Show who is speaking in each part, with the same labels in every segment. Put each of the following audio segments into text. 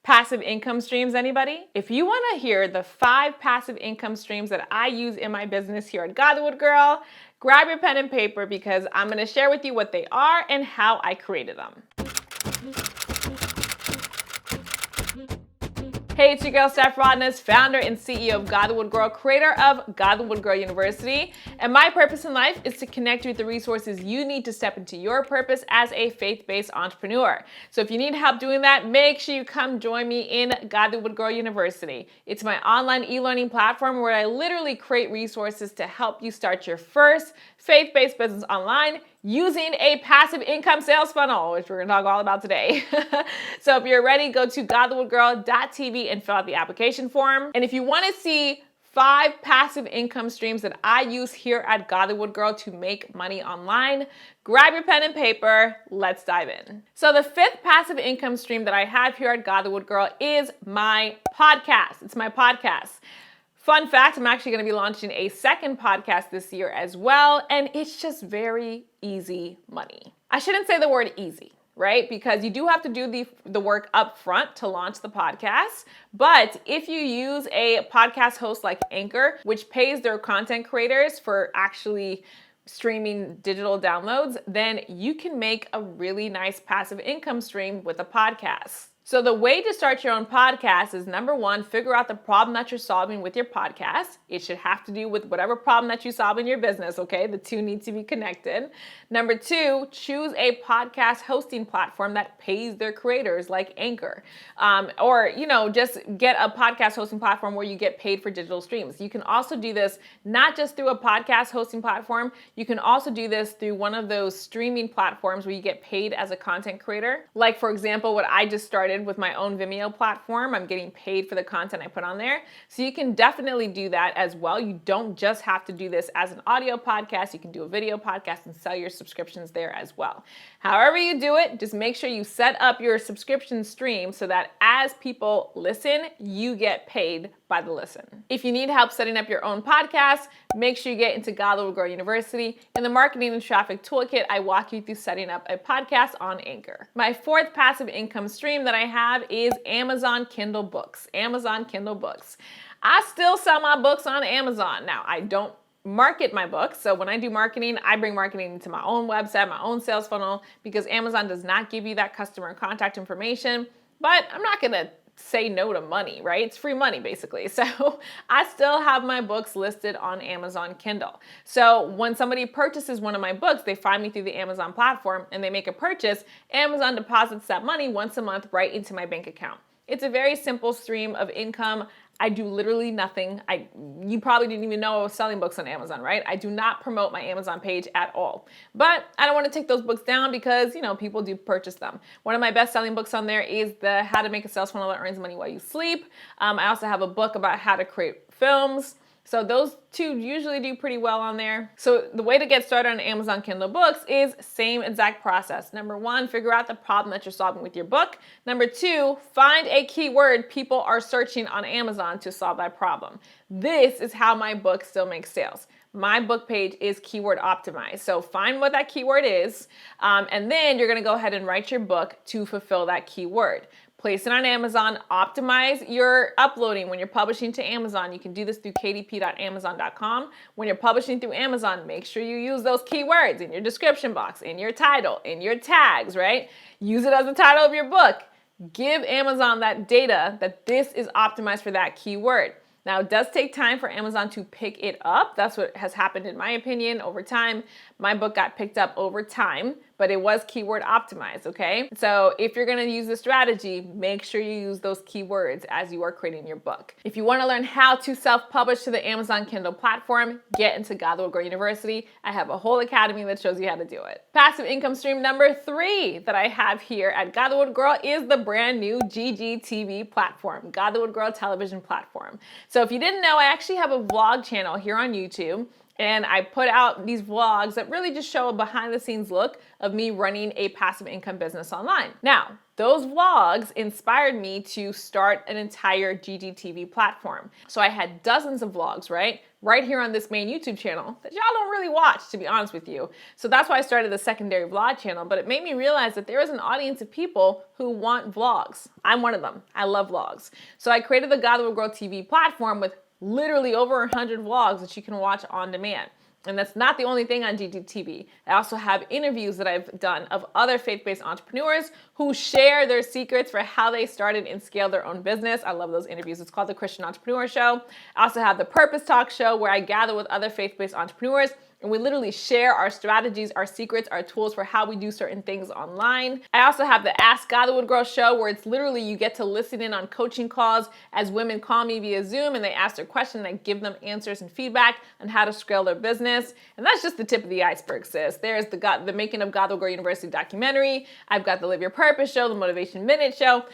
Speaker 1: Passive income streams, anybody? If you want to hear the 5 passive income streams that I use in my business here at Godlywood Girl, grab your pen and paper because I'm going to share with you what they are and how I created them. Hey, it's your girl, Steph Rodness, founder and CEO of Godlywood Girl, creator of Godlywood Girl University. And my purpose in life is to connect you with the resources you need to step into your purpose as a faith-based entrepreneur. So if you need help doing that, make sure you come join me in Godlywood Girl University. It's my online e-learning platform where I literally create resources to help you start your first faith-based business online using a passive income sales funnel, which we're going to talk all about today. So if you're ready, go to godlywoodgirl.tv and fill out the application form. And if you want to see 5 passive income streams that I use here at Godlywood Girl to make money online, grab your pen and paper. Let's dive in. So the 5th passive income stream that I have here at Godlywood Girl is my podcast. It's my podcast. Fun fact, I'm actually going to be launching a 2nd podcast this year as well, and it's just very easy money. I shouldn't say the word easy, right? Because you do have to do the work up front to launch the podcast. But if you use a podcast host like Anchor, which pays their content creators for actually streaming digital downloads, then you can make a really nice passive income stream with a podcast. So the way to start your own podcast is, number 1, figure out the problem that you're solving with your podcast. It should have to do with whatever problem that you solve in your business, okay? The two need to be connected. Number 2, choose a podcast hosting platform that pays their creators like Anchor. Or just get a podcast hosting platform where you get paid for digital streams. You can also do this not just through a podcast hosting platform. You can also do this through one of those streaming platforms where you get paid as a content creator. Like, for example, what I just started with my own Vimeo platform. I'm getting paid for the content I put on there. So you can definitely do that as well. You don't just have to do this as an audio podcast. You can do a video podcast and sell your subscriptions there as well. However you do it, just make sure you set up your subscription stream so that as people listen, you get paid by the listen. If you need help setting up your own podcast, make sure you get into Godlywood Girl University. In the Marketing and Traffic Toolkit, I walk you through setting up a podcast on Anchor. My 4th passive income stream that I have is Amazon Kindle books. Amazon Kindle books. I still sell my books on Amazon. Now, I don't market my books. So when I do marketing, I bring marketing into my own website, my own sales funnel, because Amazon does not give you that customer contact information. But I'm not going to say no to money, right? It's free money basically. So I still have my books listed on Amazon Kindle. So when somebody purchases one of my books, they find me through the Amazon platform and they make a purchase, Amazon deposits that money once a month right into my bank account. It's a very simple stream of income. I do literally nothing. You probably didn't even know I was selling books on Amazon, right? I do not promote my Amazon page at all. But I don't want to take those books down because, people do purchase them. One of my best-selling books on there is the How to Make a Sales Funnel That Earns Money While You Sleep. I also have a book about how to create films. So those 2 usually do pretty well on there. So the way to get started on Amazon Kindle books is same exact process. Number 1, figure out the problem that you're solving with your book. Number 2, find a keyword people are searching on Amazon to solve that problem. This is how my book still makes sales. My book page is keyword optimized. So find what that keyword is, and then you're gonna go ahead and write your book to fulfill that keyword. Place it on Amazon, optimize your uploading. When you're publishing to Amazon, you can do this through kdp.amazon.com. When you're publishing through Amazon, make sure you use those keywords in your description box, in your title, in your tags, right? Use it as the title of your book. Give Amazon that data that this is optimized for that keyword. Now, it does take time for Amazon to pick it up. That's what has happened in my opinion over time. My book got picked up over time, but it was keyword optimized, okay? So if you're gonna use this strategy, make sure you use those keywords as you are creating your book. If you wanna learn how to self-publish to the Amazon Kindle platform, get into Godlywood Girl University. I have a whole academy that shows you how to do it. Passive income stream number 3 that I have here at Godlywood Girl is the brand new GGTV platform, Godlywood Girl television platform. So if you didn't know, I actually have a vlog channel here on YouTube. And I put out these vlogs that really just show a behind the scenes look of me running a passive income business online. Now, those vlogs inspired me to start an entire GGTV platform. So I had dozens of vlogs, right here on this main YouTube channel that y'all don't really watch, to be honest with you. So that's why I started the secondary vlog channel, but it made me realize that there is an audience of people who want vlogs. I'm one of them. I love vlogs. So I created the Godlywood Girl TV platform with literally over 100 vlogs that you can watch on demand. And that's not the only thing on GGTV. I also have interviews that I've done of other faith-based entrepreneurs who share their secrets for how they started and scaled their own business. I love those interviews. It's called the Christian Entrepreneur Show. I also have the Purpose Talk Show where I gather with other faith-based entrepreneurs and we literally share our strategies, our secrets, our tools for how we do certain things online. I also have the Ask Godlywood Girl show where it's literally you get to listen in on coaching calls as women call me via Zoom and they ask their question and I give them answers and feedback on how to scale their business. And that's just the tip of the iceberg, sis. There's the Making of Godlywood Girl University documentary. I've got the Live Your Purpose show, the Motivation Minute show.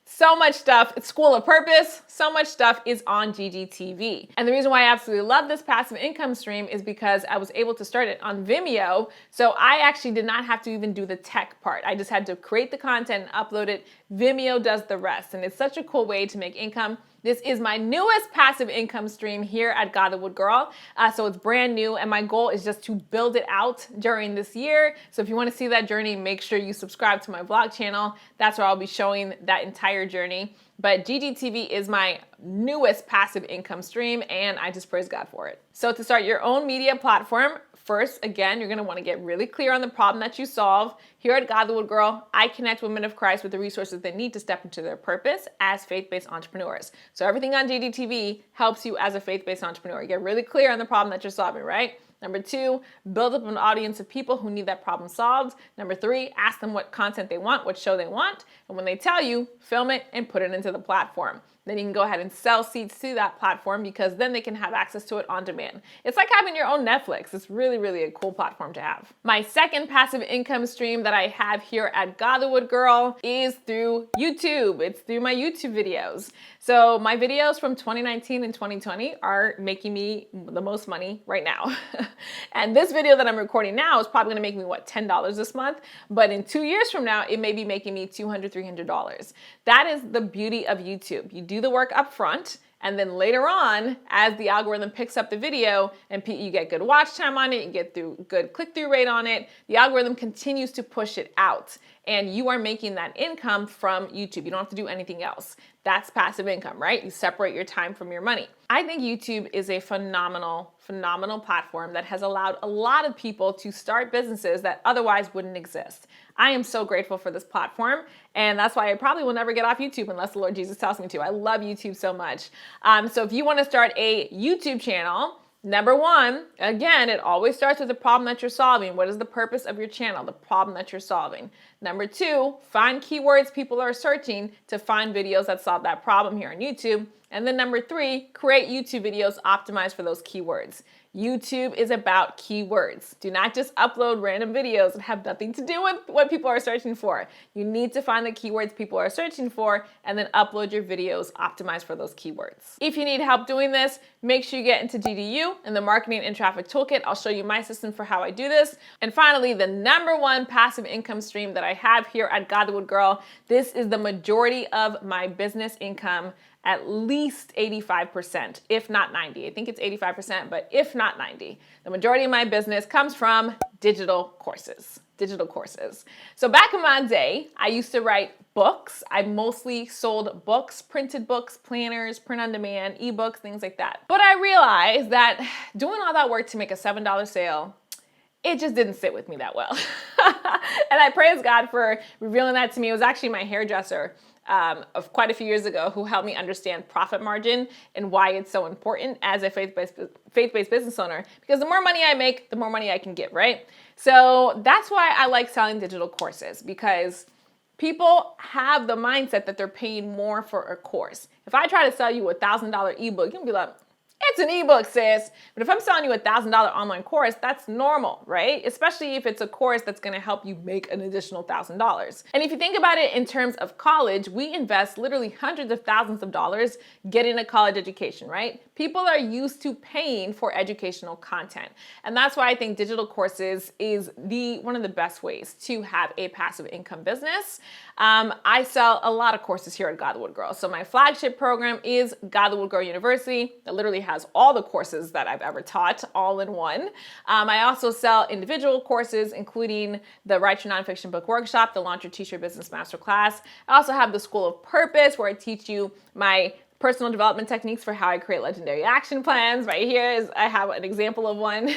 Speaker 1: So much stuff. It's School of Purpose. So much stuff is on GGTV. And the reason why I absolutely love this passive income stream is because I was able to start it on Vimeo. So I actually did not have to even do the tech part. I just had to create the content and upload it. Vimeo does the rest. And it's such a cool way to make income. This is my newest passive income stream here at Godlywood Girl. So it's brand new and my goal is just to build it out during this year. So if you want to see that journey, make sure you subscribe to my vlog channel. That's where I'll be showing that entire journey. But GGTV is my newest passive income stream and I just praise God for it. So to start your own media platform, first, again, you're going to want to get really clear on the problem that you solve. Here at Godlywood Girl, I connect women of Christ with the resources they need to step into their purpose as faith-based entrepreneurs. So everything on GGTV helps you as a faith-based entrepreneur. You get really clear on the problem that you're solving, right? Number 2, build up an audience of people who need that problem solved. Number 3, ask them what content they want, what show they want. And when they tell you, film it and put it into the platform. Then you can go ahead and sell seats to that platform because then they can have access to it on demand. It's like having your own Netflix. It's really, really a cool platform to have. My second passive income stream that I have here at Godlywood Girl is through YouTube. It's through my YouTube videos. So my videos from 2019 and 2020 are making me the most money right now. And this video that I'm recording now is probably gonna make me, $10 this month? But in 2 years from now, it may be making me $200, $300. That is the beauty of YouTube. You do the work up front, and then later on, as the algorithm picks up the video and you get good watch time on it, you get good click-through rate on it, the algorithm continues to push it out. And you are making that income from YouTube. You don't have to do anything else. That's passive income, right? You separate your time from your money. I think YouTube is a phenomenal platform that has allowed a lot of people to start businesses that otherwise wouldn't exist. I am so grateful for this platform, and that's why I probably will never get off YouTube unless the Lord Jesus tells me to. I love YouTube so much. So if you want to start a YouTube channel, number 1, again, it always starts with the problem that you're solving. What is the purpose of your channel? The problem that you're solving. Number 2, find keywords people are searching to find videos that solve that problem here on YouTube. And then number 3, create YouTube videos optimized for those keywords. YouTube is about keywords. Do not just upload random videos that have nothing to do with what people are searching for. You need to find the keywords people are searching for and then upload your videos optimized for those keywords. If you need help doing this, make sure you get into GDU and the Marketing and Traffic Toolkit. I'll show you my system for how I do this. And finally, the number 1 passive income stream that I have here at Godlywood Girl. This is the majority of my business income, at least 85%, if not 90. I think it's 85%, but if not 90. The majority of my business comes from digital courses. So back in my day, I used to write books. I mostly sold books, printed books, planners, print on demand, ebooks, things like that. But I realized that doing all that work to make a $7 sale, it just didn't sit with me that well. And I praise God for revealing that to me. It was actually my hairdresser of quite a few years ago who helped me understand profit margin and why it's so important as a faith-based business owner. Because the more money I make, the more money I can give, right? So that's why I like selling digital courses, because people have the mindset that they're paying more for a course. If I try to sell you a $1,000 ebook, you'll be like, It's an ebook, sis. But if I'm selling you a $1,000 online course, that's normal, right? Especially if it's a course that's gonna help you make an additional $1,000. And if you think about it in terms of college, we invest literally hundreds of thousands of dollars getting a college education, right? People are used to paying for educational content. And that's why I think digital courses is one of the best ways to have a passive income business. I sell a lot of courses here at Godlywood Girl. So my flagship program is Godlywood Girl University. That literally has all the courses that I've ever taught all in one. I also sell individual courses, including the Write Your Nonfiction Book Workshop, the Launch Your Teach Your Business Masterclass. I also have the School of Purpose, where I teach you my personal development techniques for how I create legendary action plans. Right here I have an example of one.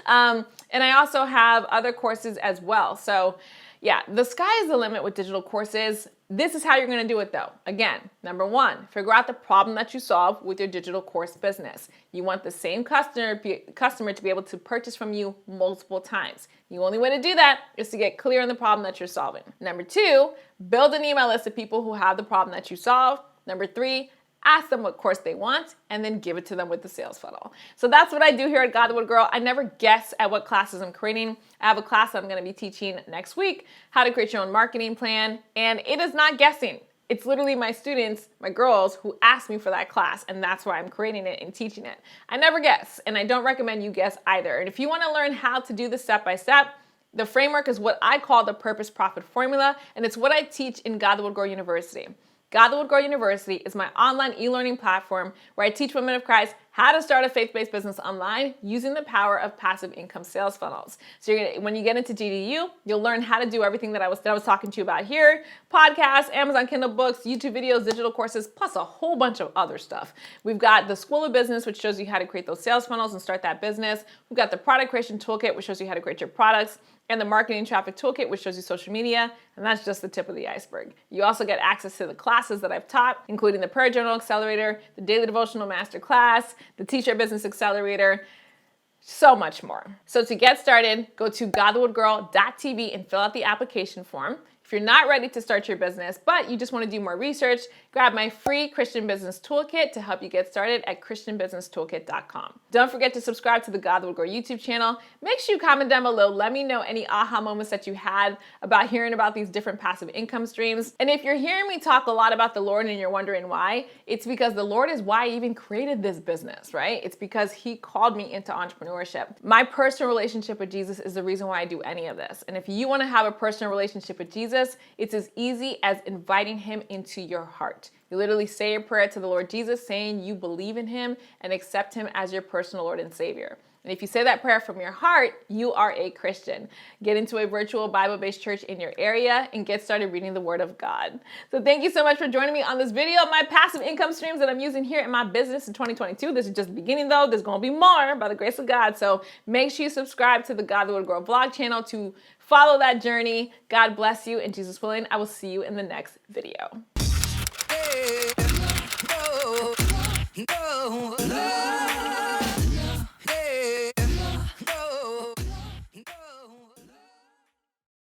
Speaker 1: And I also have other courses as well. So yeah, the sky is the limit with digital courses. This is how you're gonna do it though. Again, number one, figure out the problem that you solve with your digital course business. You want the same customer to be able to purchase from you multiple times. The only way to do that is to get clear on the problem that you're solving. Number two, build an email list of people who have the problem that you solve. Number three, ask them what course they want, and then give it to them with the sales funnel. So that's what I do here at Godlywood Girl. I never guess at what classes I'm creating. I have a class I'm gonna be teaching next week, how to create your own marketing plan, and it is not guessing. It's literally my students, my girls, who asked me for that class, and that's why I'm creating it and teaching it. I never guess, and I don't recommend you guess either. And if you wanna learn how to do this step by step, the framework is what I call the Purpose Profit Formula, and it's what I teach in Godlywood Girl University. Godlywood Girl University is my online e-learning platform where I teach women of Christ how to start a faith-based business online using the power of passive income sales funnels. So when you get into GDU, you'll learn how to do everything that I was talking to you about here: podcasts, Amazon Kindle books, YouTube videos, digital courses, plus a whole bunch of other stuff. We've got the School of Business, which shows you how to create those sales funnels and start that business. We've got the Product Creation Toolkit, which shows you how to create your products, and the Marketing Traffic Toolkit, which shows you social media, and that's just the tip of the iceberg. You also get access to the classes that I've taught, including the Prayer Journal Accelerator, the Daily Devotional Masterclass, the Teach Your Business Accelerator, so much more. So to get started, go to godlywoodgirl.tv and fill out the application form. If you're not ready to start your business, but you just want to do more research, grab my free Christian Business Toolkit to help you get started at christianbusinesstoolkit.com. Don't forget to subscribe to the Godlywood Girl YouTube channel. Make sure you comment down below. Let me know any aha moments that you had about hearing about these different passive income streams. And if you're hearing me talk a lot about the Lord and you're wondering why, it's because the Lord is why I even created this business, right? It's because He called me into entrepreneurship. My personal relationship with Jesus is the reason why I do any of this. And if you want to have a personal relationship with Jesus, it's as easy as inviting Him into your heart. You literally say a prayer to the Lord Jesus, saying you believe in Him and accept Him as your personal Lord and Savior. And if you say that prayer from your heart, you are a Christian. Get into a virtual Bible-based church in your area and get started reading the Word of God. So thank you so much for joining me on this video of my passive income streams that I'm using here in my business in 2022. This is just the beginning though. There's gonna be more by the grace of God. So make sure you subscribe to the Godlywood Girl vlog channel to follow that journey. God bless you, and Jesus willing, I will see you in the next video. Hey, no, no.